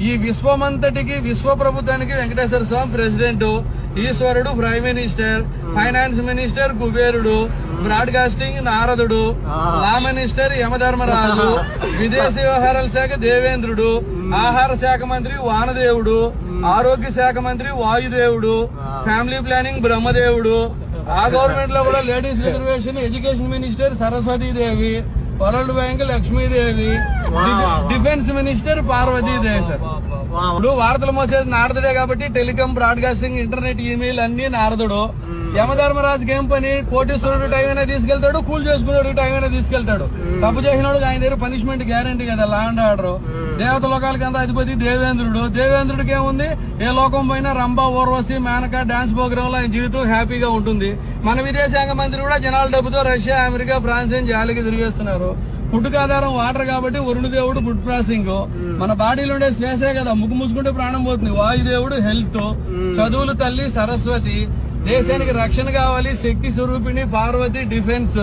ఈ విశ్వమంతటికి విశ్వ ప్రభుత్వానికి వెంకటేశ్వర స్వామి ప్రెసిడెంట్, ఈశ్వరుడు ప్రైమ్ మినిస్టర్, ఫైనాన్స్ మినిస్టర్ కుబేరుడు, బ్రాడ్కాస్టింగ్ నారదుడు, లా మినిస్టర్ యమధర్మరాజు, విదేశీ వ్యవహారాల శాఖ దేవేంద్రుడు, ఆహార శాఖ మంత్రి వానదేవుడు, ఆరోగ్య శాఖ మంత్రి వాయుదేవుడు, ఫ్యామిలీ ప్లానింగ్ బ్రహ్మదేవుడు, ఆ గవర్నమెంట్ లో కూడా ladies reservation education minister Saraswatidevi, world bank Lakshmidevi, defence minister Parvatidevi. Sir ఇప్పుడు వార్తలు మోసేది నారదుడే కాబట్టి టెలికాం, బ్రాడ్కాస్టింగ్, ఇంటర్నెట్, ఈమెయిల్ అన్ని నారదుడు. యమధర్మరాజుకి ఏం పని? కోటీశ్వరుడు టైం అయినా తీసుకెళ్తాడు, కూల్ చేసుకున్నాడు టైం అయినా తీసుకెళ్తాడు. తప్పు చేసినాడు ఆయన దగ్గర పనిష్మెంట్ గ్యారంటీ కదా, లా అండ్ ఆర్డర్. దేవత లోకాలకి అంతా అధిపతి దేవేంద్రుడు. దేవేంద్రుడికి ఏముంది? ఏ లోకం పోయినా రంభ, ఊర్వశి, మేనక డాన్స్ ప్రోగ్రామ్ లో ఆయన జీవితం హ్యాపీగా ఉంటుంది. మన విదేశాంగ మంత్రి కూడా జనాల డబ్బుతో రష్యా, అమెరికా, ఫ్రాన్స్ జాలికి తిరిగేస్తున్నారు. ఫుడ్కు ఆధారం వాటర్ కాబట్టి వరుణదేవుడు ఫుడ్ ప్రాసెసింగ్. మన బాడీలో ఉండే శ్వాసే కదా, ముక్కు మూసుకుంటే ప్రాణం పోతుంది. వాయుదేవుడు హెల్త్, చదువులు తల్లి సరస్వతి, దేశానికి రక్షణ కావాలి శక్తి స్వరూపిణి పార్వతి డిఫెన్స్.